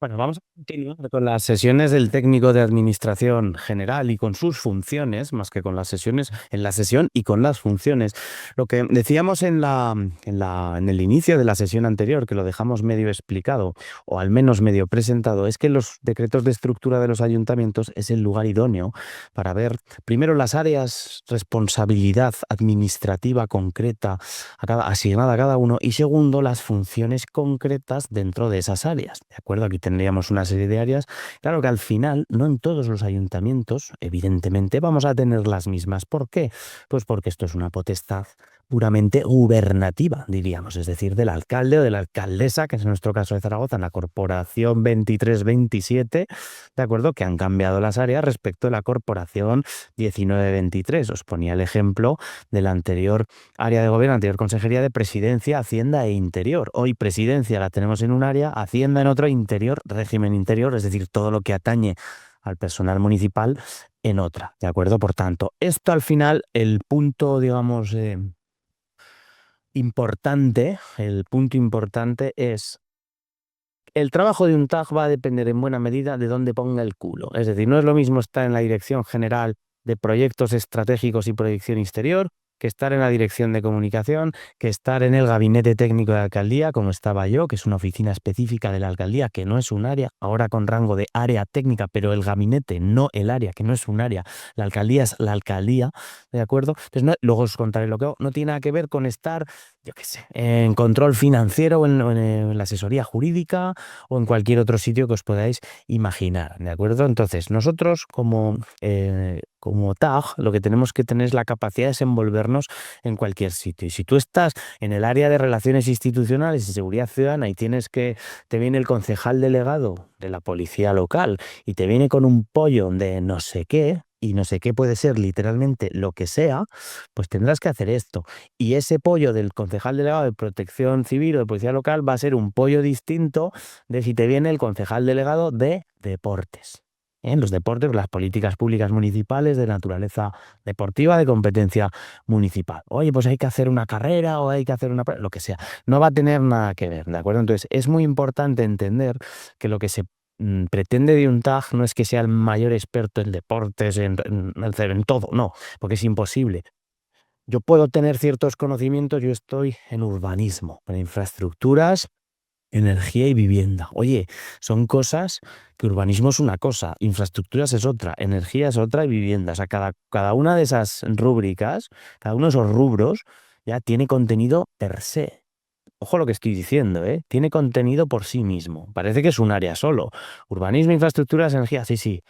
Bueno, vamos a continuar con las sesiones del técnico de administración general y con sus funciones, más que con las sesiones, en la sesión y con las funciones. Lo que decíamos en el inicio de la sesión anterior, que lo dejamos medio explicado, o al menos medio presentado, es que los decretos de estructura de los ayuntamientos es el lugar idóneo para ver primero las áreas, responsabilidad administrativa concreta asignada a cada uno, y segundo, las funciones concretas dentro de esas áreas. ¿De acuerdo? Aquí tendríamos una serie de áreas. Claro que al final, no en todos los ayuntamientos, evidentemente, vamos a tener las mismas. ¿Por qué? Pues porque esto es una potestad puramente gubernativa, diríamos, es decir, del alcalde o de la alcaldesa, que es en nuestro caso de Zaragoza, en la corporación 23-27, ¿de acuerdo? Que han cambiado las áreas respecto a la corporación 19-23. Os ponía el ejemplo de la anterior área de gobierno, anterior consejería de presidencia, hacienda e interior. Hoy presidencia la tenemos en un área, hacienda en otro, interior, régimen interior, es decir, todo lo que atañe al personal municipal en otra, ¿de acuerdo? Por tanto, esto al final, el punto, digamos, importante, el punto importante es: el trabajo de un TAG va a depender en buena medida de dónde ponga el culo. Es decir, no es lo mismo estar en la Dirección General de Proyectos Estratégicos y Proyección Exterior que estar en la Dirección de Comunicación, que estar en el Gabinete Técnico de la Alcaldía, como estaba yo, que es una oficina específica de la Alcaldía, que no es un área, ahora con rango de área técnica, pero el gabinete, no el área, que no es un área. La Alcaldía es la Alcaldía, ¿de acuerdo? Entonces, luego os contaré lo que hago. No tiene nada que ver con estar, yo qué sé, en control financiero o en la asesoría jurídica o en cualquier otro sitio que os podáis imaginar, ¿de acuerdo? Entonces, nosotros como TAG, lo que tenemos que tener es la capacidad de desenvolvernos en cualquier sitio. Y si tú estás en el área de relaciones institucionales y seguridad ciudadana y te viene el concejal delegado de la policía local y te viene con un pollo de no sé qué, y no sé qué puede ser literalmente lo que sea, pues tendrás que hacer esto. Y ese pollo del concejal delegado de protección civil o de policía local va a ser un pollo distinto de si te viene el concejal delegado de deportes. En los deportes, las políticas públicas municipales de naturaleza deportiva, de competencia municipal. Oye, pues hay que hacer una carrera o hay que hacer lo que sea. No va a tener nada que ver, ¿de acuerdo? Entonces, es muy importante entender que lo que se pretende de un TAG no es que sea el mayor experto en deportes, en todo, no, porque es imposible. Yo puedo tener ciertos conocimientos, yo estoy en urbanismo, en infraestructuras, energía y vivienda. Oye, son cosas que urbanismo es una cosa, infraestructuras es otra, energía es otra y vivienda. O sea, cada una de esas rúbricas, cada uno de esos rubros ya tiene contenido per se. Ojo lo que estoy diciendo, ¿eh? Tiene contenido por sí mismo. Parece que es un área solo. Urbanismo, infraestructuras, energía, sí, sí.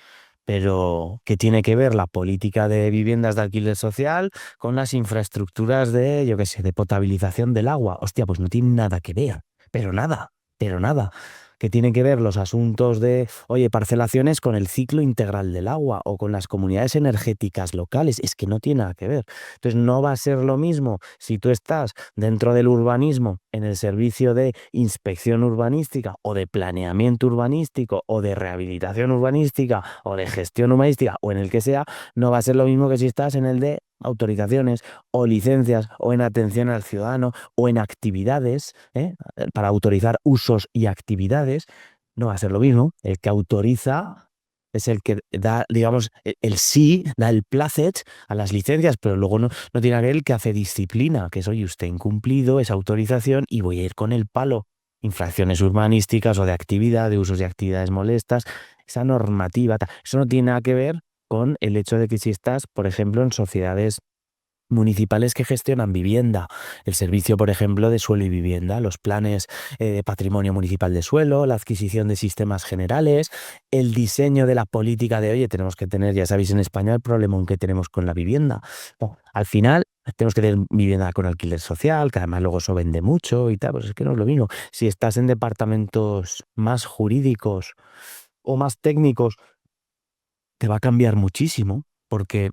Pero, ¿qué tiene que ver la política de viviendas de alquiler social con las infraestructuras de, yo qué sé, de potabilización del agua? Hostia, pues no tiene nada que ver, pero nada, pero nada. ¿Qué tiene que ver los asuntos de, oye, parcelaciones con el ciclo integral del agua o con las comunidades energéticas locales? Es que no tiene nada que ver. Entonces, no va a ser lo mismo si tú estás dentro del urbanismo, en el servicio de inspección urbanística o de planeamiento urbanístico o de rehabilitación urbanística o de gestión urbanística o en el que sea, no va a ser lo mismo que si estás en el de autorizaciones o licencias o en atención al ciudadano o en actividades, para autorizar usos y actividades. No va a ser lo mismo. El que autoriza es el que da, digamos, el sí, da el placet a las licencias, pero luego no tiene aquel que hace disciplina, que es: oye, usted ha incumplido esa autorización y voy a ir con el palo. Infracciones urbanísticas o de actividad, de usos y actividades molestas, esa normativa, eso no tiene nada que ver con el hecho de que si estás, por ejemplo, en sociedades municipales que gestionan vivienda, el servicio, por ejemplo, de suelo y vivienda, los planes de patrimonio municipal de suelo, la adquisición de sistemas generales, el diseño de la política de, oye, tenemos que tener, ya sabéis en España el problema que tenemos con la vivienda. No, al final tenemos que tener vivienda con alquiler social, que además luego eso vende mucho y tal, pues es que no es lo mismo. Si estás en departamentos más jurídicos o más técnicos, te va a cambiar muchísimo, porque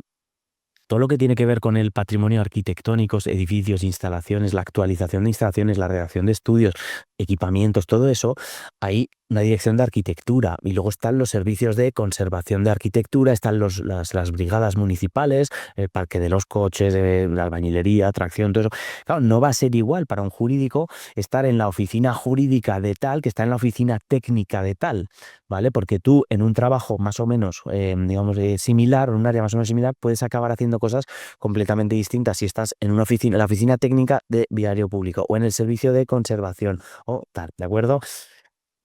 todo lo que tiene que ver con el patrimonio arquitectónico, edificios, instalaciones, la actualización de instalaciones, la redacción de estudios, equipamientos, todo eso, hay una dirección de arquitectura y luego están los servicios de conservación de arquitectura, están las brigadas municipales, el parque de los coches, la albañilería, tracción, todo eso. Claro, no va a ser igual para un jurídico estar en la oficina jurídica de tal que está en la oficina técnica de tal, ¿vale? Porque tú en un trabajo más o menos, digamos, similar, o en un área más o menos similar, puedes acabar haciendo cosas completamente distintas si estás en una oficina, en la oficina técnica de viario público o en el servicio de conservación o tal, ¿de acuerdo?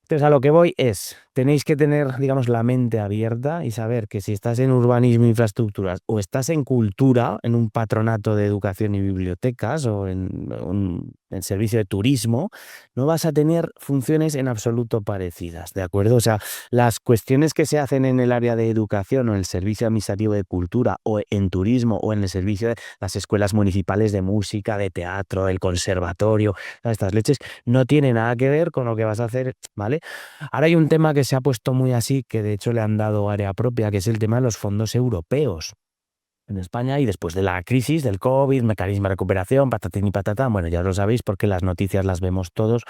Entonces, a lo que voy es, tenéis que tener, digamos, la mente abierta y saber que si estás en urbanismo e infraestructuras o estás en cultura, en un patronato de educación y bibliotecas o en servicio de turismo, no vas a tener funciones en absoluto parecidas, ¿de acuerdo? O sea, las cuestiones que se hacen en el área de educación o en el servicio administrativo de cultura o en turismo o en el servicio de las escuelas municipales de música, de teatro, el conservatorio, todas estas leches, no tiene nada que ver con lo que vas a hacer, ¿vale? Ahora hay un tema que se ha puesto muy así, que de hecho le han dado área propia, que es el tema de los fondos europeos en España y después de la crisis del COVID, mecanismo de recuperación, patatín y patatán, bueno, ya lo sabéis porque las noticias las vemos todos,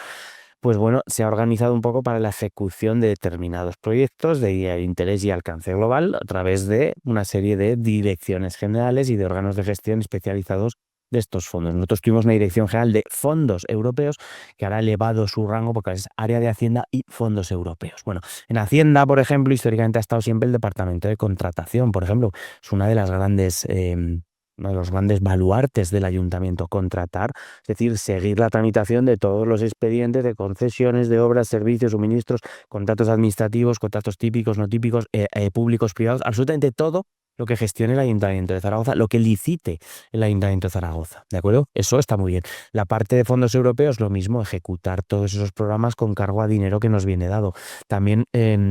pues bueno, se ha organizado un poco para la ejecución de determinados proyectos de interés y alcance global a través de una serie de direcciones generales y de órganos de gestión especializados de estos fondos. Nosotros tuvimos una dirección general de fondos europeos que ahora ha elevado su rango porque es área de Hacienda y fondos europeos. Bueno, en Hacienda, por ejemplo, históricamente ha estado siempre el departamento de contratación, por ejemplo, es una de las grandes... uno de los grandes baluartes del ayuntamiento, contratar, es decir, seguir la tramitación de todos los expedientes de concesiones de obras, servicios, suministros, contratos administrativos, contratos típicos, no típicos, públicos, privados, absolutamente todo lo que gestione el Ayuntamiento de Zaragoza, lo que licite el Ayuntamiento de Zaragoza, ¿de acuerdo? Eso está muy bien. La parte de fondos europeos, lo mismo, ejecutar todos esos programas con cargo a dinero que nos viene dado. También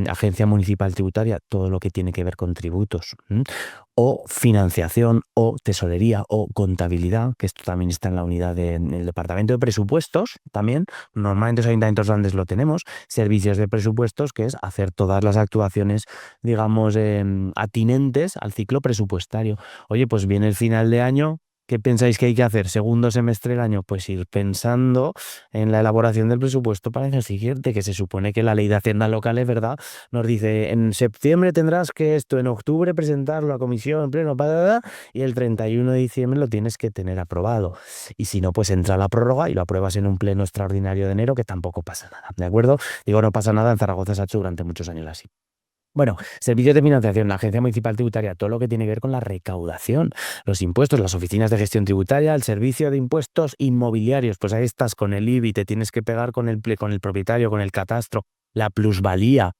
Agencia Municipal Tributaria, todo lo que tiene que ver con tributos. O financiación, o tesorería, o contabilidad, que esto también está en la unidad en el departamento de presupuestos, también, normalmente los ayuntamientos grandes lo tenemos, servicios de presupuestos, que es hacer todas las actuaciones, digamos, atinentes al ciclo presupuestario. Oye, pues viene el final de año. ¿Qué pensáis que hay que hacer? Segundo semestre del año, pues ir pensando en la elaboración del presupuesto para el año siguiente, que se supone que la ley de Hacienda local, es verdad, nos dice, en septiembre tendrás que esto, en octubre presentarlo a comisión, en pleno, y el 31 de diciembre lo tienes que tener aprobado. Y si no, pues entra la prórroga y lo apruebas en un pleno extraordinario de enero, que tampoco pasa nada, ¿de acuerdo? Digo, no pasa nada, en Zaragoza se ha hecho durante muchos años así. Bueno, servicios de financiación, la Agencia Municipal Tributaria, todo lo que tiene que ver con la recaudación, los impuestos, las oficinas de gestión tributaria, el servicio de impuestos inmobiliarios, pues ahí estás con el IBI, te tienes que pegar con el propietario, con el catastro, la plusvalía.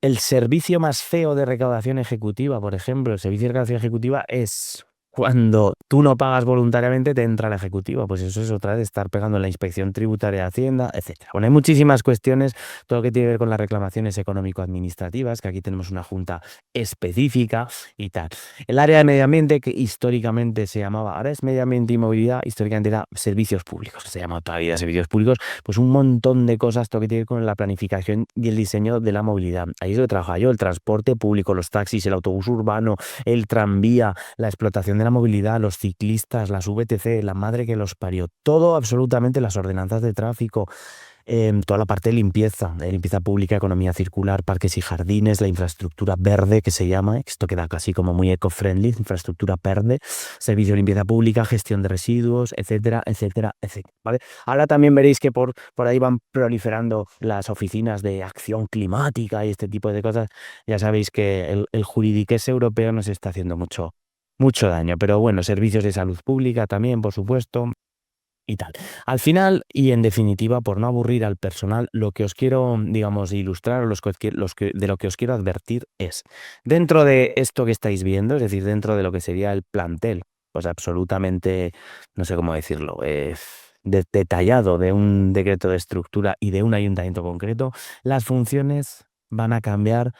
El servicio más feo de recaudación ejecutiva, por ejemplo, el servicio de recaudación ejecutiva es cuando tú no pagas voluntariamente, te entra la ejecutiva. Pues eso es otra vez estar pegando en la inspección tributaria de Hacienda, etcétera. Bueno, hay muchísimas cuestiones, todo lo que tiene que ver con las reclamaciones económico-administrativas, que aquí tenemos una junta específica y tal. El área de medio ambiente, que históricamente se llamaba, ahora es medio ambiente y movilidad, históricamente era servicios públicos, se llama todavía servicios públicos, pues un montón de cosas, todo lo que tiene que ver con la planificación y el diseño de la movilidad. Ahí es donde trabajo yo, el transporte público, los taxis, el autobús urbano, el tranvía, la explotación de la movilidad, los ciclistas, las VTC, la madre que los parió, todo absolutamente, las ordenanzas de tráfico, toda la parte de limpieza pública, economía circular, parques y jardines, la infraestructura verde que se llama, esto queda casi como muy eco-friendly, infraestructura verde, servicio de limpieza pública, gestión de residuos, etcétera, etcétera, etcétera, ¿vale? Ahora también veréis que por ahí van proliferando las oficinas de acción climática y este tipo de cosas. Ya sabéis que el juridiqués europeo nos está haciendo mucho daño, pero bueno, servicios de salud pública también, por supuesto, y tal. Al final, y en definitiva, por no aburrir al personal, lo que os quiero, digamos, ilustrar, o de lo que os quiero advertir es, dentro de esto que estáis viendo, es decir, dentro de lo que sería el plantel, pues absolutamente, no sé cómo decirlo, detallado de un decreto de estructura y de un ayuntamiento concreto, las funciones van a cambiar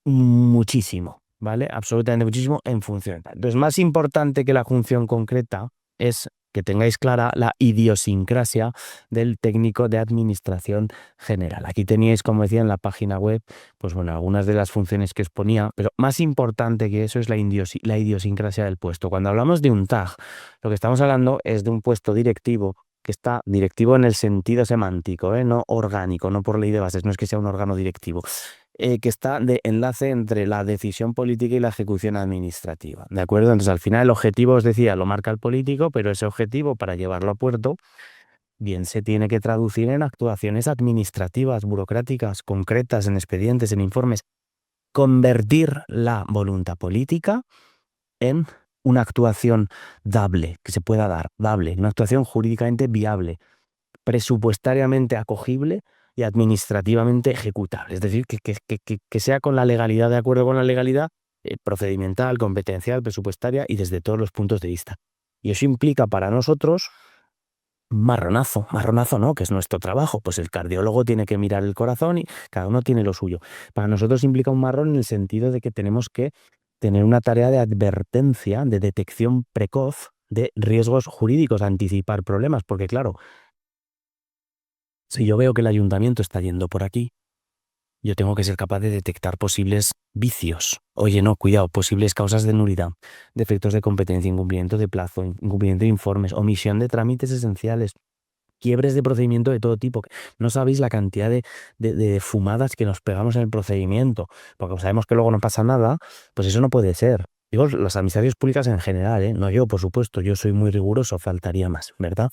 muchísimo, ¿vale? Absolutamente muchísimo en función. Entonces, más importante que la función concreta es que tengáis clara la idiosincrasia del técnico de administración general. Aquí teníais, como decía en la página web, pues bueno, algunas de las funciones que os ponía, pero más importante que eso es la idiosincrasia del puesto. Cuando hablamos de un TAG, lo que estamos hablando es de un puesto directivo que está directivo en el sentido semántico, no orgánico, no por ley de bases, no es que sea un órgano directivo, que está de enlace entre la decisión política y la ejecución administrativa, ¿de acuerdo? Entonces, al final el objetivo, os decía, lo marca el político, pero ese objetivo, para llevarlo a puerto, bien se tiene que traducir en actuaciones administrativas, burocráticas, concretas, en expedientes, en informes. Convertir la voluntad política en una actuación dable, que se pueda dar, dable, una actuación jurídicamente viable, presupuestariamente acogible y administrativamente ejecutable. Es decir, que sea con la legalidad, de acuerdo con la legalidad procedimental, competencial, presupuestaria y desde todos los puntos de vista. Y eso implica para nosotros marronazo no, que es nuestro trabajo. Pues el cardiólogo tiene que mirar el corazón y cada uno tiene lo suyo. Para nosotros implica un marrón en el sentido de que tenemos que tener una tarea de advertencia, de detección precoz de riesgos jurídicos, anticipar problemas, porque claro, si yo veo que el ayuntamiento está yendo por aquí, yo tengo que ser capaz de detectar posibles vicios. Oye, no, cuidado, posibles causas de nulidad, defectos de competencia, incumplimiento de plazo, incumplimiento de informes, omisión de trámites esenciales, quiebres de procedimiento de todo tipo. No sabéis la cantidad de fumadas que nos pegamos en el procedimiento, porque sabemos que luego no pasa nada, pues eso no puede ser. Digo, las administraciones públicas en general, no yo, por supuesto, yo soy muy riguroso, faltaría más, ¿verdad?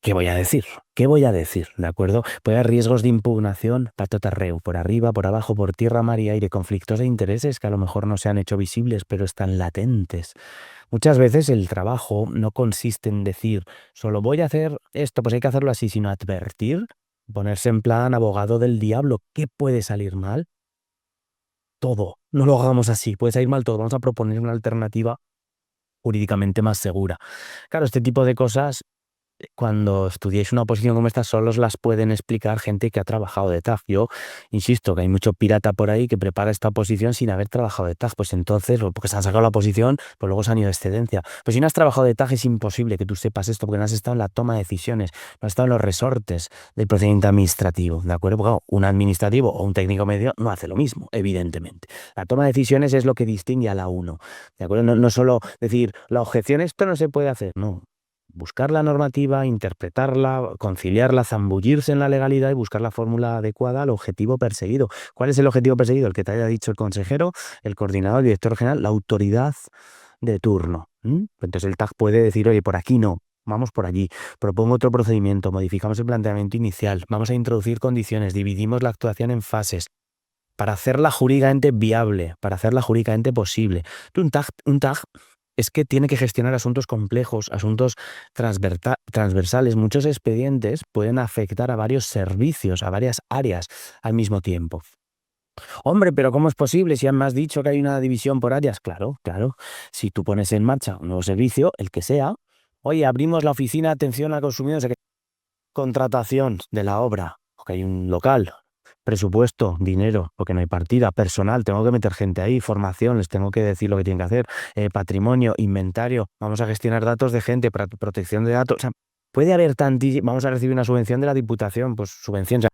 ¿Qué voy a decir? ¿Qué voy a decir? ¿De acuerdo? Puede haber riesgos de impugnación, patotarreo, por arriba, por abajo, por tierra, mar y aire, conflictos de intereses que a lo mejor no se han hecho visibles, pero están latentes. Muchas veces el trabajo no consiste en decir, solo voy a hacer esto, pues hay que hacerlo así, sino advertir, ponerse en plan abogado del diablo. ¿Qué puede salir mal? Todo. No lo hagamos así, puede salir mal todo. Vamos a proponer una alternativa jurídicamente más segura. Claro, este tipo de cosas cuando estudiéis una oposición como esta, solo os las pueden explicar gente que ha trabajado de TAG. Yo insisto que hay mucho pirata por ahí que prepara esta oposición sin haber trabajado de TAG. Pues entonces, porque se han sacado la oposición, pues luego se han ido de excedencia. Pues si no has trabajado de TAG es imposible que tú sepas esto, porque no has estado en la toma de decisiones, no has estado en los resortes del procedimiento administrativo, ¿de acuerdo? Porque claro, un administrativo o un técnico medio no hace lo mismo, evidentemente. La toma de decisiones es lo que distingue a la uno, ¿de acuerdo? No solo decir, la objeción, esto no se puede hacer, no. Buscar la normativa, interpretarla, conciliarla, zambullirse en la legalidad y buscar la fórmula adecuada al objetivo perseguido. ¿Cuál es el objetivo perseguido? El que te haya dicho el consejero, el coordinador, el director general, la autoridad de turno. Entonces el TAG puede decir, oye, por aquí no, vamos por allí, propongo otro procedimiento, modificamos el planteamiento inicial, vamos a introducir condiciones, dividimos la actuación en fases para hacerla jurídicamente viable, para hacerla jurídicamente posible. Un TAG es que tiene que gestionar asuntos complejos, asuntos transversales. Muchos expedientes pueden afectar a varios servicios, a varias áreas al mismo tiempo. Hombre, pero ¿cómo es posible si me has dicho que hay una división por áreas? Claro, claro. Si tú pones en marcha un nuevo servicio, el que sea, oye, abrimos la oficina de atención al consumidor, no sé qué, contratación de la obra, porque hay un local, presupuesto, dinero, porque no hay partida, personal, tengo que meter gente ahí, formación, les tengo que decir lo que tienen que hacer, patrimonio, inventario, vamos a gestionar datos de gente, protección de datos. O sea, puede haber vamos a recibir una subvención de la Diputación, pues subvención. O sea,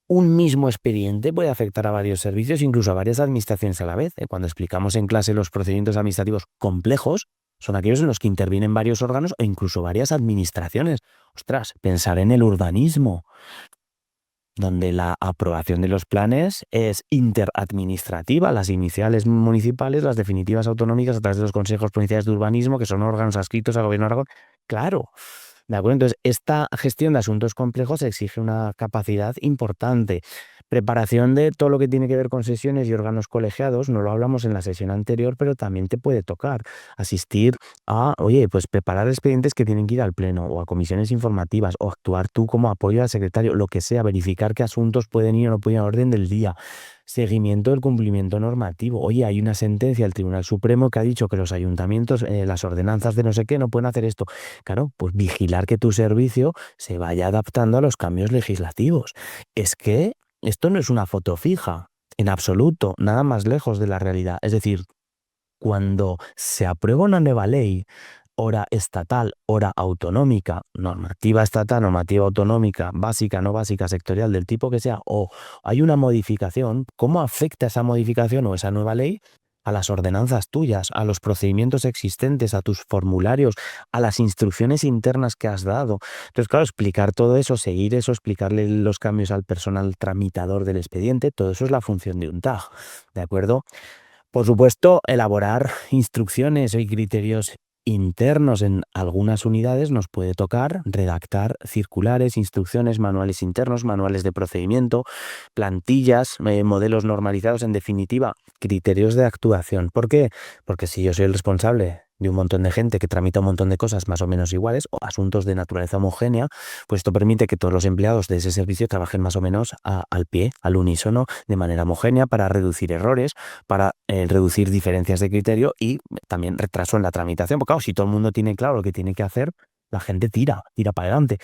un mismo expediente puede afectar a varios servicios, incluso a varias administraciones a la vez. Cuando explicamos en clase los procedimientos administrativos complejos, son aquellos en los que intervienen varios órganos o incluso varias administraciones. Ostras, pensar en el urbanismo, donde la aprobación de los planes es interadministrativa, las iniciales municipales, las definitivas autonómicas a través de los consejos provinciales de urbanismo, que son órganos adscritos al gobierno de Aragón. Claro, ¿de acuerdo? Entonces, esta gestión de asuntos complejos exige una capacidad importante. Preparación de todo lo que tiene que ver con sesiones y órganos colegiados, no lo hablamos en la sesión anterior, pero también te puede tocar asistir a, oye, pues preparar expedientes que tienen que ir al pleno o a comisiones informativas o actuar tú como apoyo al secretario, lo que sea, verificar qué asuntos pueden ir o no pueden ir a orden del día. Seguimiento del cumplimiento normativo. Oye, hay una sentencia del Tribunal Supremo que ha dicho que los ayuntamientos, las ordenanzas de no sé qué, no pueden hacer esto. Claro, pues vigilar que tu servicio se vaya adaptando a los cambios legislativos. Es que esto no es una foto fija, en absoluto, nada más lejos de la realidad. Es decir, cuando se aprueba una nueva ley, hora estatal, hora autonómica, normativa estatal, normativa autonómica, básica, no básica, sectorial, del tipo que sea, o hay una modificación, ¿cómo afecta esa modificación o esa nueva ley a las ordenanzas tuyas, a los procedimientos existentes, a tus formularios, a las instrucciones internas que has dado? Entonces, claro, explicar todo eso, seguir eso, explicarle los cambios al personal tramitador del expediente, todo eso es la función de un TAG, ¿de acuerdo? Por supuesto, elaborar instrucciones y criterios internos en algunas unidades nos puede tocar redactar circulares, instrucciones, manuales internos, manuales de procedimiento, plantillas, modelos normalizados, en definitiva, criterios de actuación. ¿Por qué? Porque si yo soy el responsable de un montón de gente que tramita un montón de cosas más o menos iguales o asuntos de naturaleza homogénea, pues esto permite que todos los empleados de ese servicio trabajen más o menos al pie, al unísono, de manera homogénea para reducir errores, para reducir diferencias de criterio y también retraso en la tramitación. Porque claro, si todo el mundo tiene claro lo que tiene que hacer, la gente tira para adelante.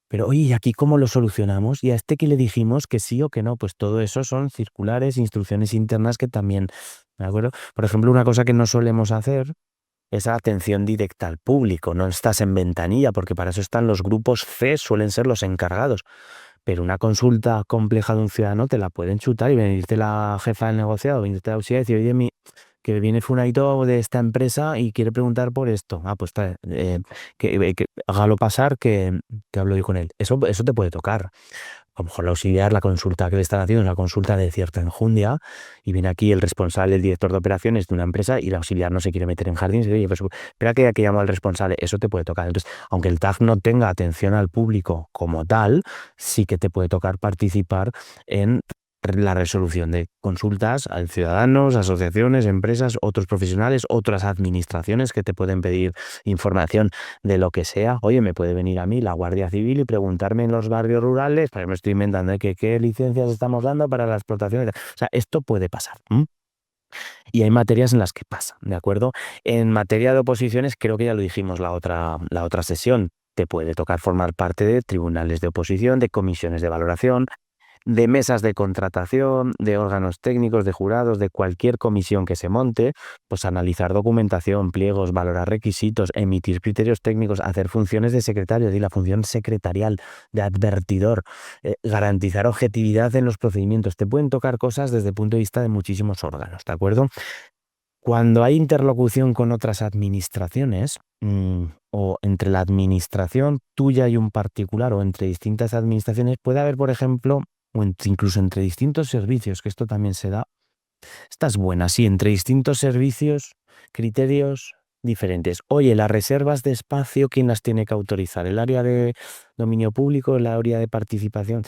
Pero oye, ¿y aquí cómo lo solucionamos? ¿Y a este que le dijimos que sí o que no? Pues todo eso son circulares, instrucciones internas que también, ¿de acuerdo? Por ejemplo, una cosa que no solemos hacer es atención directa al público. No estás en ventanilla, porque para eso están los grupos C, suelen ser los encargados. Pero una consulta compleja de un ciudadano te la pueden chutar y venirte la jefa del negociado, venirte la auxiliar y decir, oye, que viene fulanito de esta empresa y quiere preguntar por esto. Ah, pues que hágalo pasar que hablo yo con él. Eso te puede tocar. A lo mejor la auxiliar, la consulta que le están haciendo es una consulta de cierta enjundia y viene aquí el responsable, el director de operaciones de una empresa y la auxiliar no se quiere meter en jardines y dice, oye, pues espera que llamo al responsable. Eso te puede tocar. Entonces, aunque el TAG no tenga atención al público como tal, sí que te puede tocar participar en la resolución de consultas a ciudadanos, asociaciones, empresas, otros profesionales, otras administraciones que te pueden pedir información de lo que sea. Oye, me puede venir a mí la Guardia Civil y preguntarme en los barrios rurales, pues me estoy inventando, que qué licencias estamos dando para la explotación. O sea, esto puede pasar. Y hay materias en las que pasa, ¿de acuerdo? En materia de oposiciones, creo que ya lo dijimos la otra sesión. Te puede tocar formar parte de tribunales de oposición, de comisiones de valoración, de mesas de contratación, de órganos técnicos, de jurados, de cualquier comisión que se monte, pues analizar documentación, pliegos, valorar requisitos, emitir criterios técnicos, hacer funciones de secretario, y la función secretarial, de advertidor, garantizar objetividad en los procedimientos. Te pueden tocar cosas desde el punto de vista de muchísimos órganos, ¿de acuerdo? Cuando hay interlocución con otras administraciones, o entre la administración tuya y un particular, o entre distintas administraciones, puede haber, por ejemplo, incluso entre distintos servicios, que esto también se da. Esta es buena, sí, entre distintos servicios, criterios diferentes. Oye, las reservas de espacio, ¿quién las tiene que autorizar? ¿El área de dominio público, el área de participación?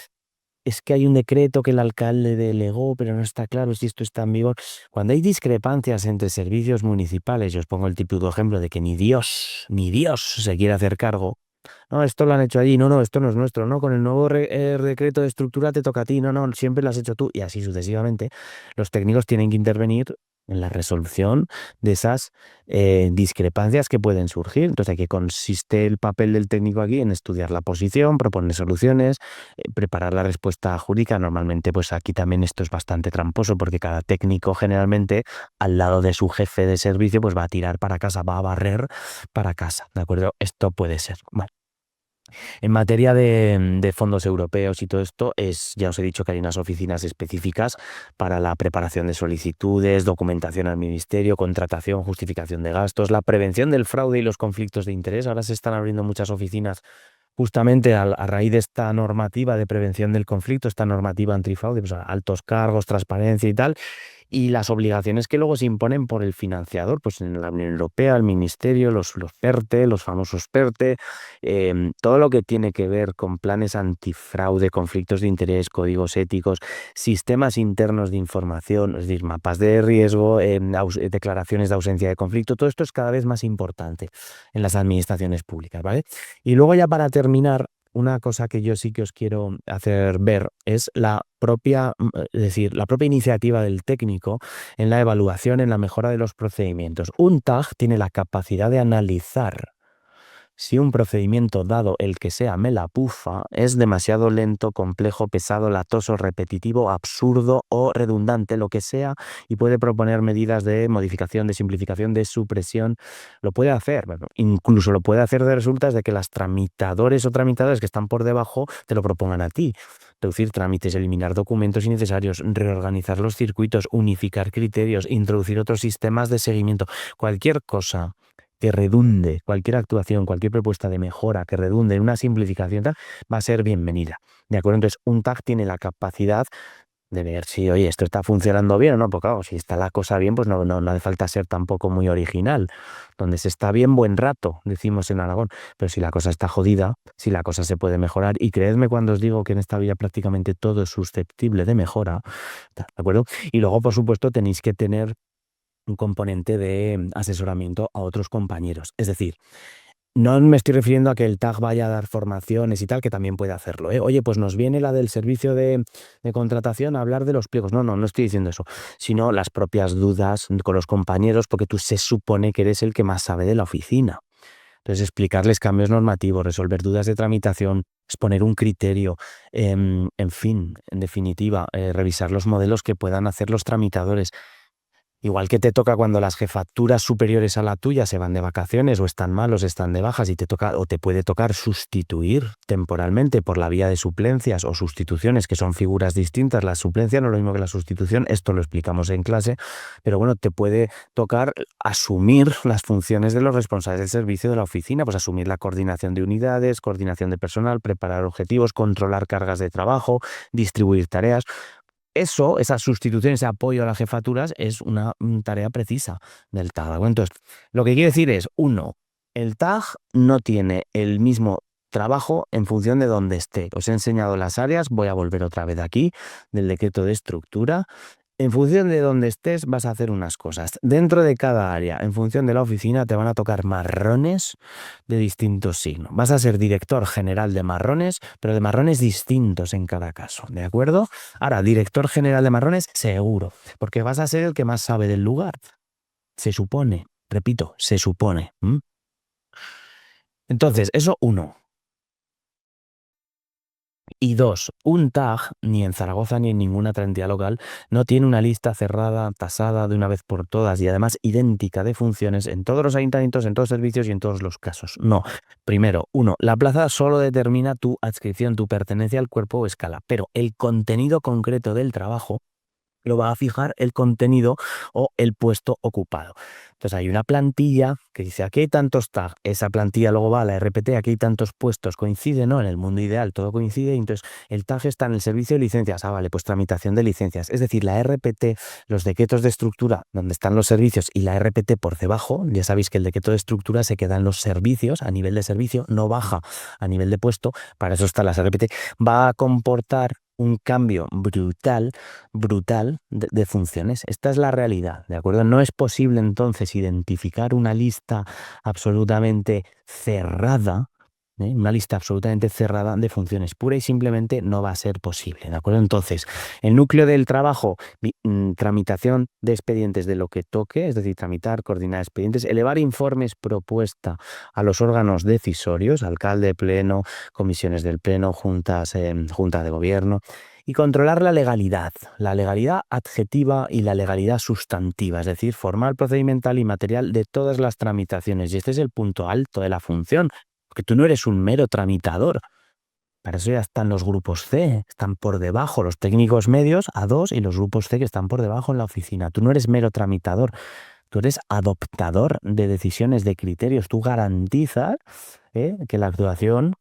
Es que hay un decreto que el alcalde delegó, pero no está claro si esto está en vigor. Cuando hay discrepancias entre servicios municipales, yo os pongo el típico ejemplo de que ni Dios se quiere hacer cargo. No, esto lo han hecho allí, no, esto no es nuestro, no, con el nuevo decreto de estructura te toca a ti, no, siempre lo has hecho tú, y así sucesivamente. Los técnicos tienen que intervenir en la resolución de esas discrepancias que pueden surgir. Entonces, ¿en qué consiste el papel del técnico aquí? En estudiar la posición, proponer soluciones, preparar la respuesta jurídica. Normalmente, pues aquí también esto es bastante tramposo porque cada técnico generalmente al lado de su jefe de servicio pues va a tirar para casa, va a barrer para casa, ¿de acuerdo? Esto puede ser. Vale. En materia de fondos europeos y todo esto, ya os he dicho que hay unas oficinas específicas para la preparación de solicitudes, documentación al ministerio, contratación, justificación de gastos, la prevención del fraude y los conflictos de interés. Ahora se están abriendo muchas oficinas justamente a raíz de esta normativa de prevención del conflicto, esta normativa antifraude, pues altos cargos, transparencia y tal, y las obligaciones que luego se imponen por el financiador, pues en la Unión Europea, el Ministerio, los PERTE, los famosos PERTE, todo lo que tiene que ver con planes antifraude, conflictos de interés, códigos éticos, sistemas internos de información, es decir, mapas de riesgo, declaraciones de ausencia de conflicto, todo esto es cada vez más importante en las administraciones públicas, ¿vale? Y luego ya para terminar, una cosa que yo sí que os quiero hacer ver es la propia iniciativa del técnico en la evaluación, en la mejora de los procedimientos. Un TAG tiene la capacidad de analizar Si un procedimiento dado el que sea me la pufa, es demasiado lento, complejo, pesado, latoso, repetitivo, absurdo o redundante, lo que sea, y puede proponer medidas de modificación, de simplificación, de supresión, lo puede hacer. Bueno, incluso lo puede hacer de resultas de que las tramitadores o tramitadores que están por debajo te lo propongan a ti. Reducir trámites, eliminar documentos innecesarios, reorganizar los circuitos, unificar criterios, introducir otros sistemas de seguimiento, cualquier cosa que redunde, cualquier actuación, cualquier propuesta de mejora que redunde en una simplificación tal, va a ser bienvenida. ¿De acuerdo? Entonces, un tag tiene la capacidad de ver si, oye, esto está funcionando bien o no, porque claro, si está la cosa bien, pues no hace falta ser tampoco muy original. Donde se está bien, buen rato, decimos en Aragón. Pero si la cosa está jodida, si la cosa se puede mejorar, y creedme cuando os digo que en esta vida prácticamente todo es susceptible de mejora, ¿de acuerdo? Y luego, por supuesto, tenéis que tener un componente de asesoramiento a otros compañeros. Es decir, no me estoy refiriendo a que el tag vaya a dar formaciones y tal, que también puede hacerlo, ¿eh? Oye, pues nos viene la del servicio de contratación a hablar de los pliegos. No estoy diciendo eso, sino las propias dudas con los compañeros, porque tú se supone que eres el que más sabe de la oficina. Entonces, explicarles cambios normativos, resolver dudas de tramitación, exponer un criterio, en fin, en definitiva, revisar los modelos que puedan hacer los tramitadores. Igual que te toca cuando las jefaturas superiores a la tuya se van de vacaciones o están malos, están de bajas y te toca o te puede tocar sustituir temporalmente por la vía de suplencias o sustituciones, que son figuras distintas. La suplencia no es lo mismo que la sustitución, esto lo explicamos en clase, pero bueno, te puede tocar asumir las funciones de los responsables del servicio de la oficina, pues asumir la coordinación de unidades, coordinación de personal, preparar objetivos, controlar cargas de trabajo, distribuir tareas. Eso, esa sustitución, ese apoyo a las jefaturas es una tarea precisa del tag. ¿De Entonces, lo que quiere decir es, uno, el tag no tiene el mismo trabajo en función de dónde esté. Os he enseñado las áreas, voy a volver otra vez aquí, del decreto de estructura. En función de dónde estés, vas a hacer unas cosas. Dentro de cada área, en función de la oficina, te van a tocar marrones de distintos signos. Vas a ser director general de marrones, pero de marrones distintos en cada caso, ¿de acuerdo? Ahora, director general de marrones, seguro, porque vas a ser el que más sabe del lugar. Se supone, repito, se supone. Entonces, eso uno. Y dos, un tag, ni en Zaragoza ni en ninguna otra entidad local, no tiene una lista cerrada, tasada de una vez por todas y además idéntica de funciones en todos los ayuntamientos, en todos los servicios y en todos los casos. No. Primero, uno, la plaza solo determina tu adscripción, tu pertenencia al cuerpo o escala, pero el contenido concreto del trabajo lo va a fijar el contenido o el puesto ocupado. Entonces hay una plantilla que dice aquí hay tantos tags, esa plantilla luego va a la RPT, aquí hay tantos puestos, coincide, ¿no? En el mundo ideal todo coincide y entonces el tag está en el servicio de licencias, vale, pues tramitación de licencias. Es decir, la RPT, los decretos de estructura donde están los servicios y la RPT por debajo, ya sabéis que el decreto de estructura se queda en los servicios, a nivel de servicio, no baja a nivel de puesto, para eso están las RPT, va a comportar un cambio brutal de funciones. Esta es la realidad, ¿de acuerdo? No es posible entonces identificar una lista absolutamente cerrada, una lista absolutamente cerrada de funciones. Pura y simplemente no va a ser posible, ¿de acuerdo? Entonces, el núcleo del trabajo, tramitación de expedientes de lo que toque, es decir, tramitar, coordinar expedientes, elevar informes propuesta a los órganos decisorios, alcalde, pleno, comisiones del pleno, juntas, junta de gobierno, y controlar la legalidad adjetiva y la legalidad sustantiva, es decir, formal, procedimental y material de todas las tramitaciones. Y este es el punto alto de la función, porque tú no eres un mero tramitador. Para eso ya están los grupos C, están por debajo, los técnicos medios A2 y los grupos C que están por debajo en la oficina. Tú no eres mero tramitador, tú eres adoptador de decisiones, de criterios. Tú garantizas que la actuación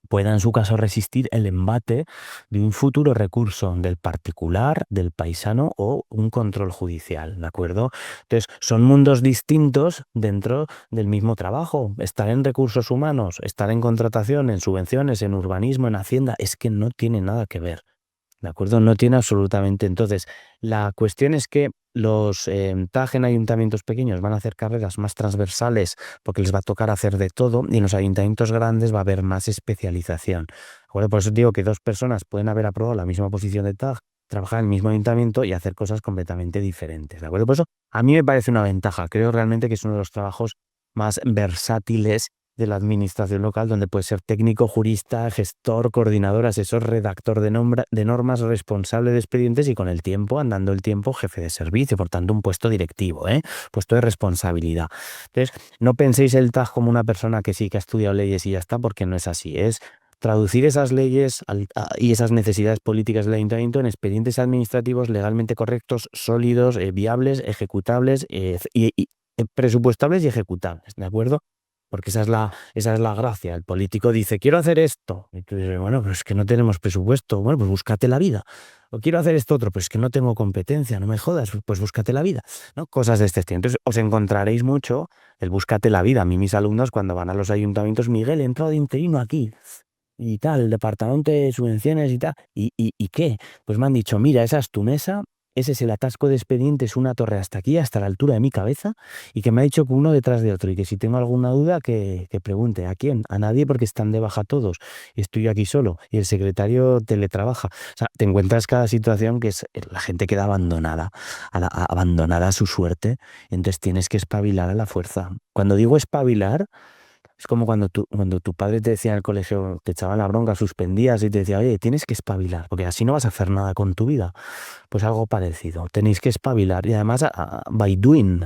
pueda en su caso resistir el embate de un futuro recurso del particular, del paisano o un control judicial, ¿de acuerdo? Entonces, son mundos distintos dentro del mismo trabajo. Estar en recursos humanos, estar en contratación, en subvenciones, en urbanismo, en hacienda, es que no tiene nada que ver. ¿De acuerdo? No tiene absolutamente. Entonces, la cuestión es que los TAG en ayuntamientos pequeños van a hacer carreras más transversales porque les va a tocar hacer de todo y en los ayuntamientos grandes va a haber más especialización. ¿De acuerdo? Por eso digo que dos personas pueden haber aprobado la misma posición de TAG, trabajar en el mismo ayuntamiento y hacer cosas completamente diferentes. ¿De acuerdo? Por eso a mí me parece una ventaja. Creo realmente que es uno de los trabajos más versátiles de la administración local, donde puedes ser técnico, jurista, gestor, coordinador, asesor, redactor de normas, responsable de expedientes y con el tiempo, andando el tiempo, jefe de servicio, por tanto un puesto directivo, puesto de responsabilidad. Entonces, no penséis el TAG como una persona que sí que ha estudiado leyes y ya está, porque no es así. Es traducir esas leyes y esas necesidades políticas del ayuntamiento en expedientes administrativos legalmente correctos, sólidos, viables, ejecutables y presupuestables y ejecutables, ¿de acuerdo? Porque esa es la gracia. El político dice, quiero hacer esto. Y tú dices, bueno, pero es que no tenemos presupuesto. Bueno, pues búscate la vida. O quiero hacer esto otro, pero es que no tengo competencia, no me jodas, pues búscate la vida, ¿no? Cosas de este estilo. Entonces, os encontraréis mucho el búscate la vida. A mí mis alumnos cuando van a los ayuntamientos, Miguel, he entrado de interino aquí y tal, el departamento de subvenciones y tal. ¿Y qué? Pues me han dicho, mira, esa es tu mesa, ese es el atasco de expedientes, una torre hasta aquí, hasta la altura de mi cabeza, y que me ha dicho que uno detrás de otro, y que si tengo alguna duda, que pregunte. ¿A quién? A nadie, porque están de baja todos, y estoy aquí solo, y el secretario teletrabaja. O sea, te encuentras cada situación que es la gente queda abandonada, abandonada a su suerte, entonces tienes que espabilar a la fuerza. Cuando digo espabilar, es como cuando tu padre te decía en el colegio, te echaba la bronca, suspendías y te decía, oye, tienes que espabilar, porque así no vas a hacer nada con tu vida. Pues algo parecido, tenéis que espabilar y además by doing,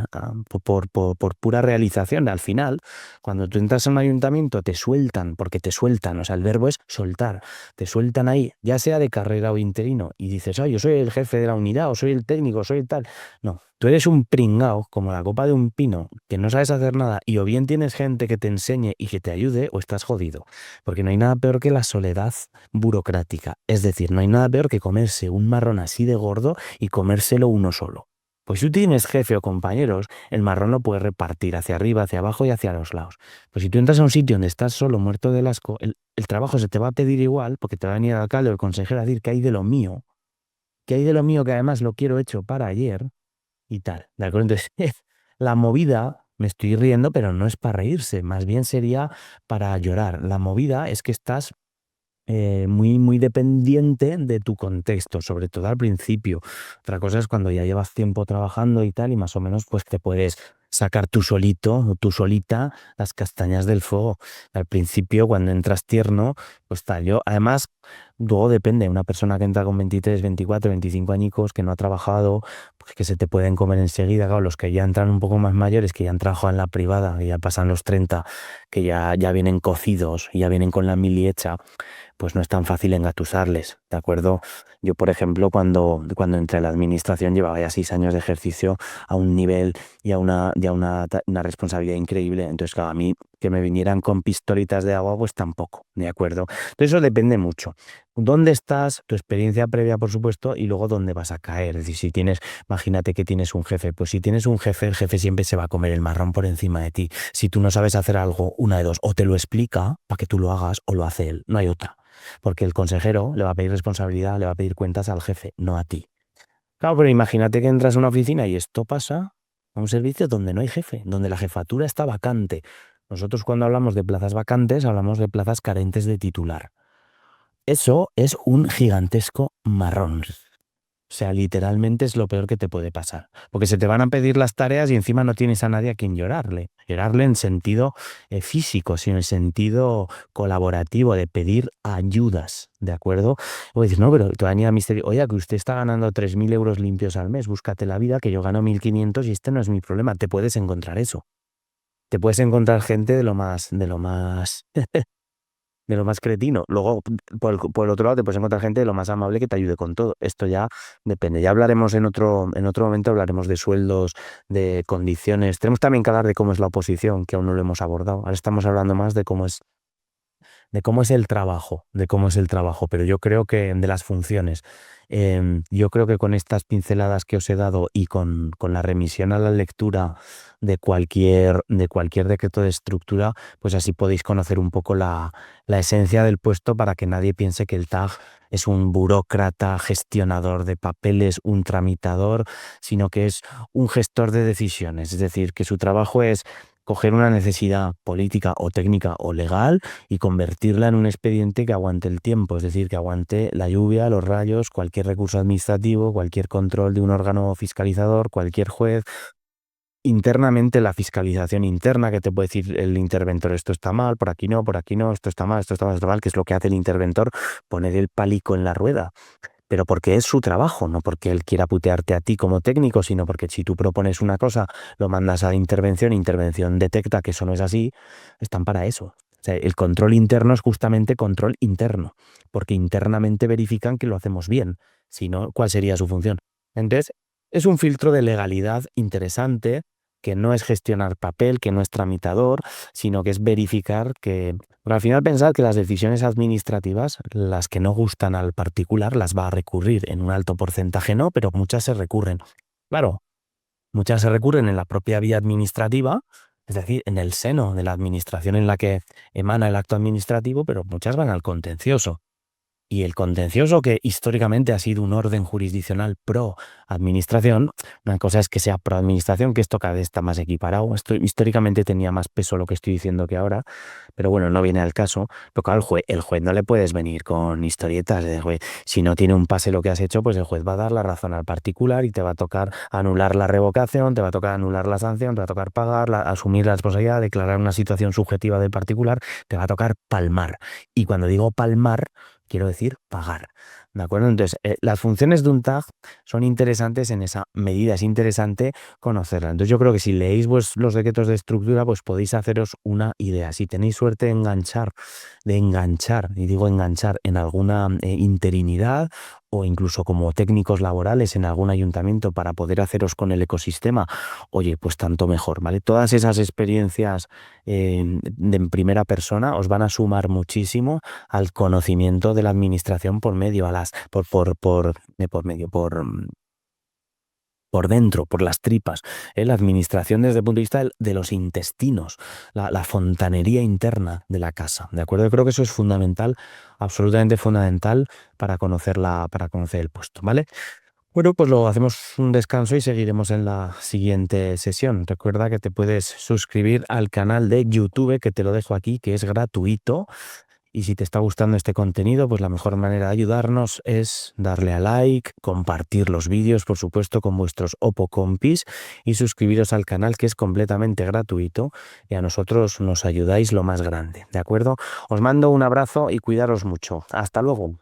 por pura realización. Al final, cuando tú entras en un ayuntamiento, te sueltan, porque te sueltan, o sea, el verbo es soltar, te sueltan ahí, ya sea de carrera o interino, y dices, yo soy el jefe de la unidad, o soy el técnico, soy el tal. No, tú eres un pringao, como la copa de un pino, que no sabes hacer nada, y o bien tienes gente que te enseñe y que te ayude, o estás jodido, porque no hay nada peor que la soledad burocrática. Es decir, no hay nada peor que comerse un marrón así de gordo y comérselo uno solo. Pues si tú tienes jefe o compañeros, el marrón lo puedes repartir hacia arriba, hacia abajo y hacia los lados. Pues si tú entras a un sitio donde estás solo, muerto del asco, el trabajo se te va a pedir igual, porque te va a venir el alcalde o el consejero a decir que hay de lo mío, que además lo quiero hecho para ayer y tal. ¿De acuerdo? Entonces, la movida, me estoy riendo, pero no es para reírse, más bien sería para llorar. La movida es que estás muy, muy dependiente de tu contexto, sobre todo al principio. Otra cosa es cuando ya llevas tiempo trabajando y tal, y más o menos pues te puedes sacar tú solito o tú solita las castañas del fuego. Al principio, cuando entras tierno, pues tal. Yo, además, luego depende, una persona que entra con 23, 24, 25 añicos, que no ha trabajado, pues que se te pueden comer enseguida. Claro, los que ya entran un poco más mayores, que ya han trabajado en la privada, que ya pasan los 30, que ya vienen cocidos, ya vienen con la mili hecha, pues no es tan fácil engatusarles, ¿de acuerdo? Yo, por ejemplo, cuando entré a la administración llevaba ya 6 años de ejercicio a un nivel y a una responsabilidad increíble. Entonces, claro, a mí que me vinieran con pistolitas de agua, pues tampoco, ¿de acuerdo? Entonces, eso depende mucho. ¿Dónde estás? Tu experiencia previa, por supuesto, y luego dónde vas a caer. Es decir, si tienes, imagínate que tienes un jefe, pues si tienes un jefe, el jefe siempre se va a comer el marrón por encima de ti. Si tú no sabes hacer algo, una de dos, o te lo explica para que tú lo hagas, o lo hace él, no hay otra. Porque el consejero le va a pedir responsabilidad, le va a pedir cuentas al jefe, no a ti. Claro, pero imagínate que entras a una oficina y esto pasa a un servicio donde no hay jefe, donde la jefatura está vacante. Nosotros cuando hablamos de plazas vacantes, hablamos de plazas carentes de titular. Eso es un gigantesco marrón. O sea, literalmente es lo peor que te puede pasar. Porque se te van a pedir las tareas y encima no tienes a nadie a quien llorarle. Llorarle en sentido físico, sino en sentido colaborativo, de pedir ayudas, ¿de acuerdo? O decir, no, pero te va a venir a misterio, oye, que usted está ganando 3.000 euros limpios al mes, búscate la vida, que yo gano 1.500 y este no es mi problema. Te puedes encontrar eso. Te puedes encontrar gente de lo más cretino. Luego, por el otro lado, te puedes encontrar gente de lo más amable que te ayude con todo. Esto ya depende. Ya hablaremos en otro momento, hablaremos de sueldos, de condiciones. Tenemos también que hablar de cómo es la oposición, que aún no lo hemos abordado. Ahora estamos hablando más de cómo es el trabajo, pero yo creo que de las funciones. Yo creo que con estas pinceladas que os he dado y con la remisión a la lectura de cualquier decreto de estructura, pues así podéis conocer un poco la esencia del puesto para que nadie piense que el TAG es un burócrata, gestionador de papeles, un tramitador, sino que es un gestor de decisiones. Es decir, que su trabajo es coger una necesidad política o técnica o legal y convertirla en un expediente que aguante el tiempo, es decir, que aguante la lluvia, los rayos, cualquier recurso administrativo, cualquier control de un órgano fiscalizador, cualquier juez, internamente la fiscalización interna, que te puede decir el interventor, esto está mal, por aquí no, esto está mal, esto está mal, que es lo que hace el interventor, poner el palico en la rueda. Pero porque es su trabajo, no porque él quiera putearte a ti como técnico, sino porque si tú propones una cosa, lo mandas a intervención detecta que eso no es así, están para eso. O sea, el control interno es justamente control interno, porque internamente verifican que lo hacemos bien. Si no, ¿cuál sería su función? Entonces, es un filtro de legalidad interesante, que no es gestionar papel, que no es tramitador, sino que es verificar que porque al final pensar que las decisiones administrativas, las que no gustan al particular, las va a recurrir en un alto porcentaje, no, pero muchas se recurren. Claro, muchas se recurren en la propia vía administrativa, es decir, en el seno de la administración en la que emana el acto administrativo, pero muchas van al contencioso. Y el contencioso, que históricamente ha sido un orden jurisdiccional pro administración, una cosa es que sea pro administración, que esto cada vez está más equiparado. Esto históricamente tenía más peso lo que estoy diciendo que ahora, pero bueno, no viene al caso. Pero claro, el juez no le puedes venir con historietas de juez. Si no tiene un pase lo que has hecho, pues el juez va a dar la razón al particular y te va a tocar anular la revocación, te va a tocar anular la sanción, te va a tocar pagar, asumir la responsabilidad, declarar una situación subjetiva del particular, te va a tocar palmar. Y cuando digo palmar, quiero decir pagar. ¿De acuerdo? Entonces, las funciones de un tag son interesantes en esa medida, es interesante conocerla. Entonces, yo creo que si leéis los decretos de estructura, pues podéis haceros una idea. Si tenéis suerte de enganchar, y digo enganchar, en alguna interinidad o incluso como técnicos laborales en algún ayuntamiento para poder haceros con el ecosistema, oye, pues tanto mejor, ¿vale? Todas esas experiencias en primera persona os van a sumar muchísimo al conocimiento de la administración por medio, por dentro, por las tripas. La administración desde el punto de vista de los intestinos, la fontanería interna de la casa. ¿De acuerdo? Yo creo que eso es fundamental, absolutamente fundamental para conocer el puesto, ¿vale? Bueno, pues luego hacemos un descanso y seguiremos en la siguiente sesión. Recuerda que te puedes suscribir al canal de YouTube, que te lo dejo aquí, que es gratuito. Y si te está gustando este contenido, pues la mejor manera de ayudarnos es darle a like, compartir los vídeos, por supuesto, con vuestros Oppo compis y suscribiros al canal, que es completamente gratuito, y a nosotros nos ayudáis lo más grande, ¿de acuerdo? Os mando un abrazo y cuidaros mucho. Hasta luego.